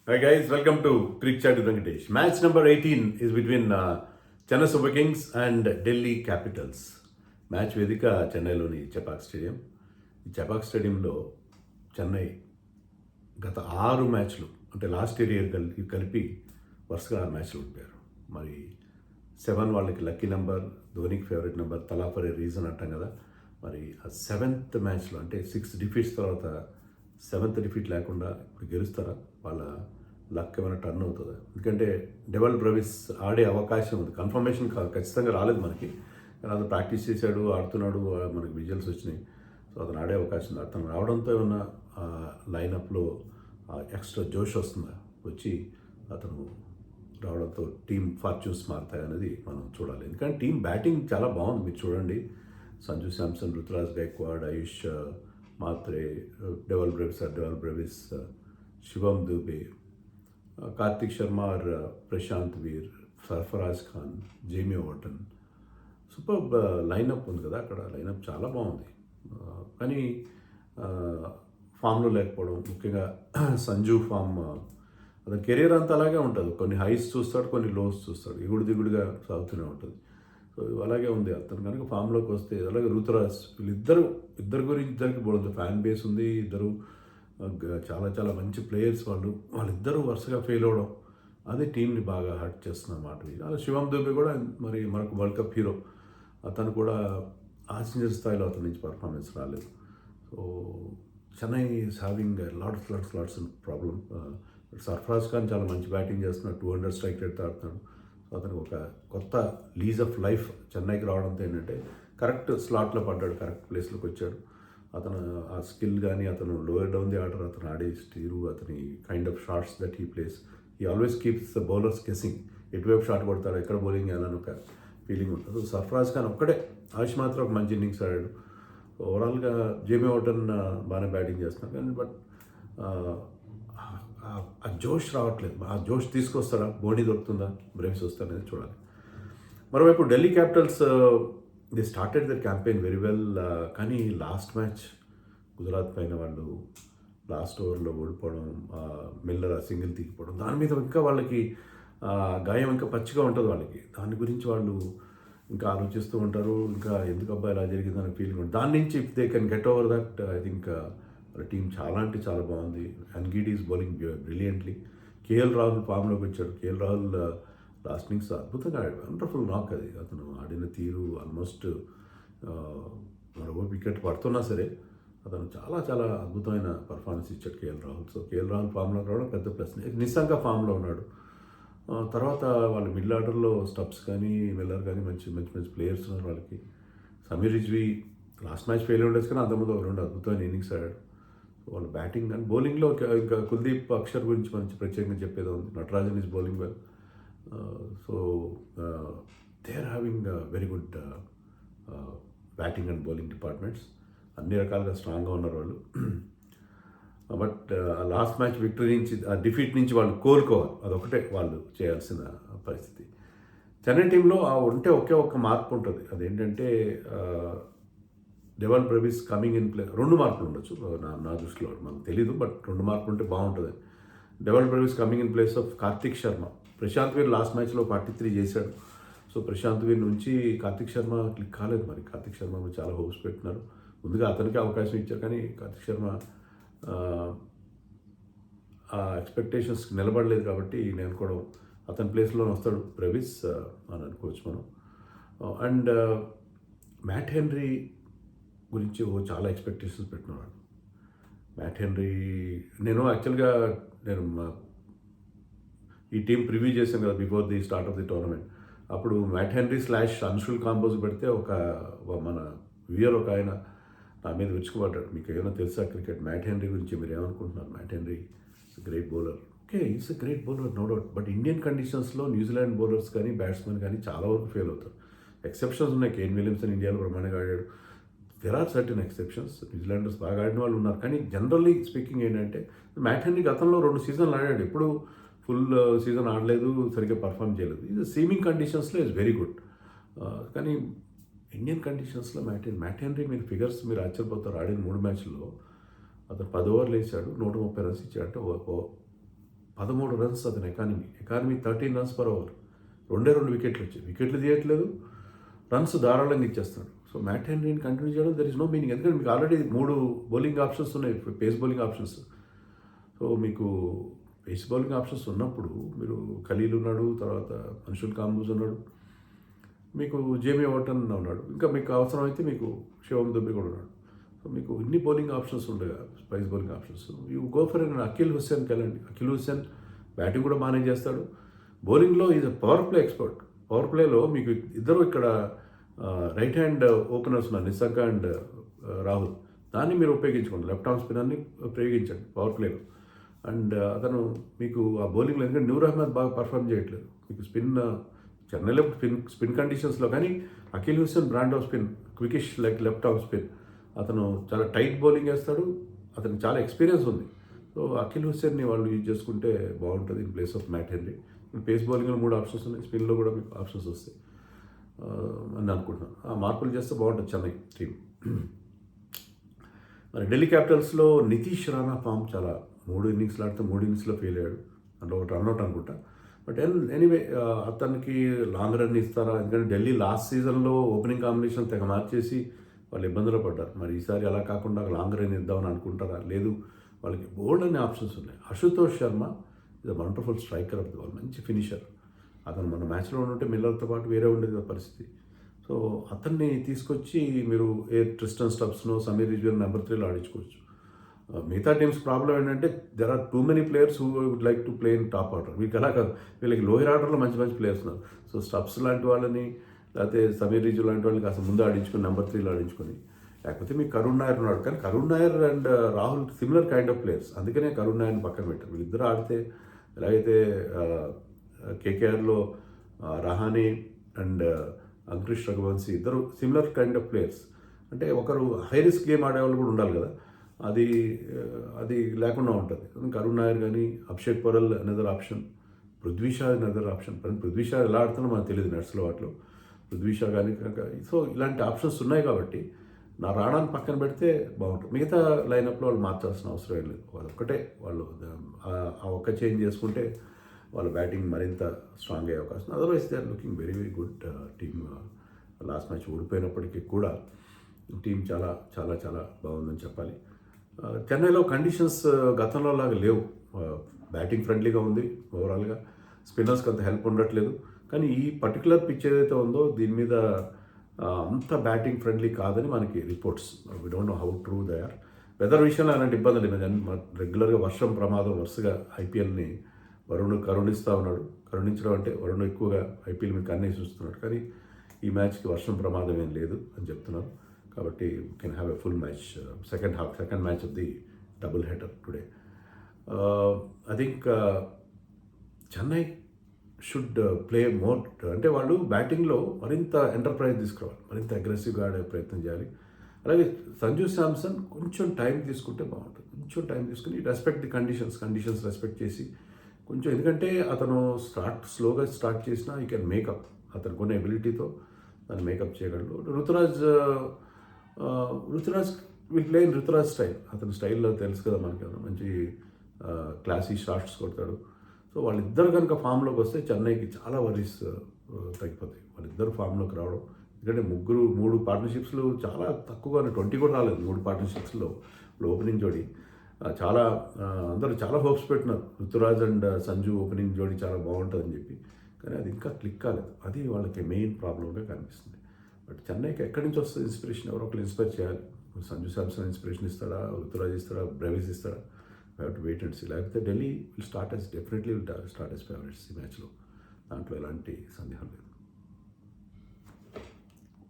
Hi guys, welcome to Cricket Chat with Venkatesh. Match number 18 is between Chennai Super Kings and Delhi Capitals. Match వేదిక చెన్నైలోని Chepauk stadium. ఈ చెపాక్ స్టేడియంలో చెన్నై గత 6 మ్యాచ్లు అంటే లాస్ట్ ఇయర్ కలిపి వరుసగా 6 మ్యాచ్లు ఓడిపోయారు. మరి 7 వాళ్ళకి లక్కీ నెంబర్, ధోనికి ఫేవరెట్ నెంబర్, తలా ఫర్ ఏ రీజన్ అంటాం కదా. మరి ఆ 7th మ్యాచ్లో అంటే 6 డిఫీట్స్ తర్వాత 7th డిఫీట్ లేకుండా ఇప్పుడు గెలుస్తారా? వాళ్ళ లక్ ఏమైనా టర్న్ అవుతుందా? ఎందుకంటే డెవల్ బ్రవిస్ ఆడే అవకాశం ఉంది. కన్ఫర్మేషన్ ఖచ్చితంగా రాలేదు మనకి, కానీ అతను ప్రాక్టీస్ చేశాడు, ఆడుతున్నాడు, మనకి విజువల్స్ వచ్చినాయి. సో అతను ఆడే అవకాశం ఉంది. అతను రావడంతో ఏమన్నా లైనప్లో ఎక్స్ట్రా జోష్ వస్తుందా? వచ్చి అతను రావడంతో టీం ఫార్చ్యూన్స్ మారుతాయి అనేది మనం చూడాలి. ఎందుకంటే టీం బ్యాటింగ్ చాలా బాగుంది. మీరు చూడండి, Sanju Samson, Ruturaj Gaikwad, Ayush Mhatre, Dewald Brevis, Shivam Dube, Kartik Sharma, Prashant Veer, Sarfaraz Khan, Jamie Overton, super lineup ఉంది కదా. అక్కడ లైనప్ చాలా బాగుంది. కానీ ఫామ్లో లేకపోవడం, ముఖ్యంగా సంజు ఫామ్, అతని కెరీర్ అంతా అలాగే ఉంటుంది. కొన్ని హైస్ చూస్తాడు, కొన్ని లోస్ చూస్తాడు, ఎగుడు దిగుడుగా సాగుతూనే ఉంటుంది. సో అలాగే ఉంది. అతను కనుక ఫామ్లోకి వస్తే, అలాగే రుతురాజ్, ఇద్దరికి బాగుంది. ఫ్యాన్ బేస్ ఉంది. ఇద్దరు చాలా చాలా మంచి ప్లేయర్స్. వాళ్ళిద్దరూ వరుసగా ఫెయిల్ అవ్వడం అది టీంని బాగా హర్ట్ చేస్తున్న మాట. అలా శివం దుబే కూడా మరి మనకు వరల్డ్ కప్ హీరో, అతను కూడా ఆశించిన స్థాయిలో అతని నుంచి పర్ఫార్మెన్స్ రాలేదు. So Chennai is having LADS problem. Sarfaraz Khan చాలా మంచి బ్యాటింగ్ చేస్తున్నాడు, 200 స్ట్రైక్ రేట్తో ఆడుతున్నాడు. సో అతనికి ఒక కొత్త లీజ్ ఆఫ్ లైఫ్ చెన్నైకి రావడంతో ఏంటంటే కరెక్ట్ స్లాట్లో పడ్డాడు, కరెక్ట్ ప్లేస్లోకి వచ్చాడు. అతను ఆ స్కిల్ కానీ, అతను లోయర్ డౌన్ ది ఆర్డర్, అతను ఆడే స్టీరు, అతని kind of shots that he plays, he always keeps the bowlers guessing. ఎటువైపు షాట్ కొడతాడు, ఎక్కడ బౌలింగ్ వేయాలని ఒక ఫీలింగ్ ఉంటుంది. సర్ఫరాజ్ ఖాన్ ఒక్కడే, ఆయుష్ మాత్రం ఒక మంచి ఇన్నింగ్స్ ఆడాడు. ఓవరాల్గా జేమీ ఓటన్ బాగానే బ్యాటింగ్ చేస్తున్నాడు. కానీ బట్ ఆ జోష్ రావట్లేదు. ఆ జోష్ తీసుకొస్తాడా? బోనీ దొరుకుతుందా? బ్రేవ్స్ వస్తారనేది చూడాలి. మరోవైపు Delhi capitals, they started their campaign very well. కానీ లాస్ట్ మ్యాచ్ గుజరాత్ పైన వాళ్ళు లాస్ట్ ఓవర్లో ఓడిపోవడం, మిల్లర్ సింగిల్ తీగిపోవడం, దాని మీద ఇంకా వాళ్ళకి గాయం ఇంకా పచ్చిగా ఉంటుంది వాళ్ళకి. దాని గురించి వాళ్ళు ఇంకా ఆలోచిస్తూ ఉంటారు. ఇంకా ఎందుకు అబ్బా ఇలా జరిగిందని ఫీలింగ్ ఉంటుంది. దాని నుంచి if they can get over that, I think వాళ్ళ టీం చాలా అంటే చాలా బాగుంది. Ngidi is bowling brilliantly. KL Rahul ఫామ్లోకి వచ్చాడు. కేఎల్ రాహుల్ లాస్ట్ ఇన్నింగ్స్ అద్భుతంగా ఆడాడు. వండర్ఫుల్ నాక్ అది. అతను ఆడిన తీరు ఆల్మోస్ట్ మరో వికెట్ పడుతున్నా సరే అతను చాలా చాలా అద్భుతమైన పర్ఫార్మెన్స్ ఇచ్చాడు KL Rahul. So KL Rahul ఫామ్లోకి రావడం పెద్ద ప్లస్. నిస్సంగా ఫామ్లో ఉన్నాడు. తర్వాత వాళ్ళు మిడిల్ ఆర్డర్లో స్టబ్స్ కానీ, మిల్లర్ కానీ మంచి మంచి మంచి ప్లేయర్స్ ఉన్నారు వాళ్ళకి. Sameer Rizvi last match fail ఉండొచ్చు, కానీ అంతకుముందు ఒక 2 అద్భుతమైన ఇన్నింగ్స్ ఆడాడు. వాళ్ళు బ్యాటింగ్ అండ్ బౌలింగ్లో ఇంకా కుల్దీప్ అక్షర్ గురించి మంచి ప్రత్యేకంగా చెప్పేది ఉంది. Natarajan is bowling well. So they are having very good batting and bowling departments. అన్ని రకాలుగా స్ట్రాంగ్గా ఉన్నారు వాళ్ళు. బట్ లాస్ట్ మ్యాచ్ విక్టరీ నుంచి, ఆ డిఫీట్ నుంచి వాళ్ళు కోలుకోవాలి. అదొకటే వాళ్ళు చేయాల్సిన పరిస్థితి. చెన్నై టీంలో ఉంటే ఒకే ఒక్క మార్పు ఉంటుంది. అదేంటంటే devil Brevis coming in play. 2 మార్పులు ఉండొచ్చు నా దృష్టిలో, మనకు తెలీదు. బట్ 2 మార్పులు ఉంటే బాగుంటుంది. Dewald Brevis coming in place of Kartik Sharma. Prashant Veer last మ్యాచ్లో 43 చేశాడు. సో ప్రశాంత్ వీర్ నుంచి కార్తిక్ శర్మ క్లిక్ కాలేదు. మరి కార్తిక్ శర్మ చాలా హోప్స్ పెట్టినారు. ముందుగా అతనికి అవకాశం ఇచ్చారు, కానీ కార్తిక్ శర్మ ఆ ఎక్స్పెక్టేషన్స్ నిలబడలేదు. కాబట్టి నేను అనుకోవడం అతని ప్లేస్లోనే వస్తాడు బ్రెవిస్ అని అనుకోవచ్చు మనం. అండ్ మ్యాట్ హెన్రీ గురించి చాలా ఎక్స్పెక్టేషన్స్ పెట్టినవాడు. మ్యాట్ హెన్రీ, నేను యాక్చువల్గా ఈ టీం ప్రివ్యూ చేశాను కదా before the start of the tournament. అప్పుడు మ్యాట్ హెన్రీ / అన్షుల్ కాంబోజ్ పెడితే మన వ్యూయర్ ఒక ఆయన నా మీద విరుచుకుపడ్డాడు. మీకు ఏమైనా తెలుసా క్రికెట్, మ్యాట్ హెన్రీ గురించి మీరు ఏమనుకుంటున్నారు? Matt Henry is great bowler. Okay, is a great bowler, no doubt. But Indian కండిషన్స్లో న్యూజిలాండ్ బౌలర్స్ కానీ, బ్యాట్స్మెన్ కానీ చాలా వరకు ఫెయిల్ అవుతారు. ఎక్సెప్షన్స్ ఉన్నాయి. కేన్ విలియమ్సన్ ఇండియాలో బ్రహ్మాండంగా ఆడాడు. There are certain exceptions. New Zealanders బాగా ఆడిన వాళ్ళు ఉన్నారు. కానీ జనరల్లీ స్పీకింగ్ ఏంటంటే మ్యాట్ హెన్రీ గతంలో 2 సీజన్లు ఆడాడు. ఎప్పుడు ఫుల్ సీజన్ ఆడలేదు, సరిగ్గా పర్ఫామ్ చేయలేదు. ఇది సీమింగ్ కండిషన్స్లో ఈజ్ వెరీ గుడ్. కానీ ఇండియన్ కండిషన్స్లో మ్యాట్ హెన్రీ మీరు ఫిగర్స్ మీరు ఆశ్చర్యపోతారు. ఆడిన 3 మ్యాచ్ల్లో అతను 10 ఓవర్లు వేసాడు, 130 రన్స్ ఇచ్చాడు. అంటే 13 రన్స్ అతని ఎకానమీ 13 రన్స్ పర్ ఓవర్, 2 వికెట్లు వచ్చాయి. వికెట్లు తీయట్లేదు, రన్స్ ధారాళంగా ఇచ్చేస్తాడు. సో మ్యాట్ హెన్రీని కంటిన్యూ చేయడం దర్ ఇస్ నో మీనింగ్. ఎందుకంటే మీకు ఆల్రెడీ 3 బౌలింగ్ ఆప్షన్స్ ఉన్నాయి, పేస్ బౌలింగ్ ఆప్షన్స్. సో మీకు పేస్ బౌలింగ్ ఆప్షన్స్ ఉన్నప్పుడు మీరు ఖలీల్ ఉన్నాడు, తర్వాత మన్షుల్ కాంబోజ్ ఉన్నాడు, మీకు జేమీ వాటన్ ఉన్నాడు, ఇంకా మీకు అవసరమైతే మీకు శివం దుబే కూడా ఉన్నాడు. సో మీకు ఇన్ని బౌలింగ్ ఆప్షన్స్ ఉండగా, spice bowling options, you go for an Akeal హుస్సేన్కి వెళ్ళండి. అఖిల్ హుస్సేన్ బ్యాటింగ్ కూడా బాగానే చేస్తాడు, బౌలింగ్లో is a power play expert. Power ప్లేలో మీకు ఇద్దరు ఇక్కడ రైట్ హ్యాండ్ ఓపెనర్స్ ఉన్నారు, నిస్సంక అండ్ రాహుల్. దాన్ని మీరు ఉపయోగించుకోండి, లెఫ్ట్ ఆర్మ్ స్పిన్నర్ని ప్రయోగించండి పవర్ ప్లేలో. అండ్ అతను మీకు ఆ బౌలింగ్లో, ఎందుకంటే నూర్ అహ్మద్ బాగా పర్ఫామ్ చేయట్లేదు, మీకు చెన్నైలో స్పిన్ కండిషన్స్లో. కానీ Akeal Hosein brand of spin, quickish like left arm spin, అతను చాలా టైట్ బౌలింగ్ వేస్తాడు, అతనికి చాలా ఎక్స్పీరియన్స్ ఉంది. సో అఖిల్ హుస్సేన్ని వాళ్ళు యూజ్ చేసుకుంటే బాగుంటుంది in place of Matt Henry. Pace బౌలింగ్లో 3 ఆప్షన్స్ ఉన్నాయి, స్పిన్లో కూడా మీకు ఆప్షన్స్ వస్తాయి అని అనుకుంటున్నాను. ఆ మార్పులు చేస్తే బాగుంటుంది చెన్నై టీం. మరి ఢిల్లీ క్యాపిటల్స్లో నితీష్ రాణా ఫామ్ చాలా, 3 ఇన్నింగ్స్లో ఆడితే 3 ఇన్నింగ్స్లో ఫెయిల్ అయ్యాడు, అందులో ఒకటి రన్అట్ అనుకుంటా. బట్ ఎనీవే అతనికి లాంగ్ రన్ ఇస్తారా? ఎందుకంటే ఢిల్లీ లాస్ట్ సీజన్లో ఓపెనింగ్ కాంబినేషన్ తెగ మార్చేసి వాళ్ళు ఇబ్బందులు పడ్డారు. మరి ఈసారి అలా కాకుండా లాంగ్ రన్ ఇద్దామని అనుకుంటారా? లేదు, వాళ్ళకి బోల్డ్ అనే ఆప్షన్స్ ఉన్నాయి. Ashutosh Sharma is a wonderful striker of the ball, మంచి ఫినిషర్. అతను మన మ్యాచ్లో ఉంటే మిల్లర్తో పాటు వేరే ఉండేది పరిస్థితి. సో అతన్ని తీసుకొచ్చి మీరు ట్రిస్టన్ స్టబ్స్నో, సమీర్ రిజ్వీని నెంబర్ 3లో ఆడించుకోవచ్చు. మిగతా టీమ్స్ ప్రాబ్లం ఏంటంటే there are too many players who would like to play in top order. వీళ్ళకి అలా కాదు, వీళ్ళకి లోయర్ ఆర్డర్లో మంచి మంచి ప్లేయర్స్ ఉన్నారు. సో స్టబ్స్ లాంటి వాళ్ళని, లేకపోతే సమీర్ రిజ్వీ లాంటి వాళ్ళని కాస్త ముందు ఆడించుకొని నెంబర్ 3లో ఆడించుకొని, లేకపోతే మీకు కరుణ్ నాయర్ ఉన్నాడు. కానీ Karun Nair and Rahul similar kind of players, అందుకనే కరుణ్ నాయర్ని పక్కన పెట్టారు. వీళ్ళిద్దరు ఆడితే ఎలాగైతే కేకేఆర్లో రహానే అండ్ అంకుష్ రఘువంశీ ఇద్దరు సిమిలర్ కైండ్ ఆఫ్ ప్లేయర్స్. అంటే ఒకరు హై రిస్క్ గేమ్ ఆడేవాళ్ళు కూడా ఉండాలి కదా, అది లేకుండా ఉంటుంది. కరుణ్ నాయర్ కానీ, Abhishek pearl another option, Prithvi Shah another option. Prithvi Shah ఎలా ఆడుతున్నా మనకు తెలియదు నెట్స్లో వాటిలో, పృథ్వీ షా కానీ కనుక. సో ఇలాంటి ఆప్షన్స్ ఉన్నాయి కాబట్టి నా రాణాన్ని పక్కన పెడితే బాగుంటుంది. మిగతా లైనప్లో వాళ్ళు మార్చాల్సిన అవసరం ఏం లేదు. ఒక్కటే వాళ్ళు ఆ ఒక్క చేంజ్ చేసుకుంటే వాళ్ళ బ్యాటింగ్ మరింత స్ట్రాంగ్ అయ్యే అవకాశం. Otherwise they are looking very very good team. Last match ఓడిపోయినప్పటికీ కూడా టీం చాలా చాలా చాలా బాగుందని చెప్పాలి. చెన్నైలో కండిషన్స్ గతంలో లాగా లేవు, బ్యాటింగ్ ఫ్రెండ్లీగా ఉంది ఓవరాల్గా, స్పిన్నర్స్కి అంత హెల్ప్ ఉండట్లేదు. కానీ ఈ పర్టికులర్ పిచ్ ఏదైతే ఉందో దీని మీద అంత బ్యాటింగ్ ఫ్రెండ్లీ కాదని మనకి reports. We don't know how true they are. Weather విషయంలో అలాంటి ఇబ్బందులు లేదు. రెగ్యులర్గా వర్షం ప్రమాదం వరుసగా ఐపీఎల్ని కరుణిస్తూ ఉన్నాడు. కరుణించడం అంటే వరుణ్ ఎక్కువగా ఐపీఎల్ మీద కన్నే చూస్తున్నాడు. కానీ ఈ మ్యాచ్కి వర్షం ప్రమాదం ఏం లేదు అని చెప్తున్నారు. కాబట్టి can have a full match, second match of the double header today. I think Chennai should play more. అంటే వాళ్ళు బ్యాటింగ్లో మరింత ఎంటర్ప్రైజ్ తీసుకురావాలి, మరింత అగ్రెసివ్గా ఆడే ప్రయత్నం చేయాలి. అలాగే సంజు శాంసన్ కొంచెం టైం తీసుకుంటే బాగుంటుంది. కొంచెం టైం తీసుకుని రెస్పెక్ట్ ది కండిషన్స్ రెస్పెక్ట్ చేసి కొంచెం, ఎందుకంటే అతను స్లోగా స్టార్ట్ చేసినా ఈ కెన్ మేకప్, అతను కొన్ని ఎబిలిటీతో దాన్ని మేకప్ చేయగలడు. Ruturaj will play in Ruturaj style. అతని స్టైల్లో తెలుసు కదా మనకి, మంచి క్లాసీ షాట్స్ కొడతాడు. సో వాళ్ళిద్దరు కనుక ఫామ్లోకి వస్తే చెన్నైకి చాలా వరీస్ తగ్గిపోతాయి, వాళ్ళిద్దరు ఫామ్లోకి రావడం. ఎందుకంటే 3 పార్ట్నర్షిప్స్లు చాలా తక్కువగానే, 20 కూడా రాలేదు 3 పార్ట్నర్షిప్స్లో. ఓపెనింగ్ జోడీ చాలా అందరూ చాలా హోప్స్ పెట్టినారు, రుతురాజ్ అండ్ సంజు ఓపెనింగ్ జోడీ చాలా బాగుంటుందని చెప్పి. కానీ అది ఇంకా క్లిక్ కాలేదు, అది వాళ్ళకి మెయిన్ ప్రాబ్లంగా కనిపిస్తుంది. బట్ చెన్నైకి ఎక్కడి నుంచి వస్తుంది ఇన్స్పిరేషన్? ఎవరో ఒకరు ఇన్స్పైర్ చేయాలి. సంజు శాంసన్ ఇన్స్పిరేషన్ ఇస్తాడా, రుతురాజ్ ఇస్తాడా, బ్రెవిస్ ఇస్తాడా? Have to wait and see. లేకపోతే Delhi definitely will start as favourites ఈ మ్యాచ్లో, దాంట్లో ఎలాంటి సందేహం లేదు.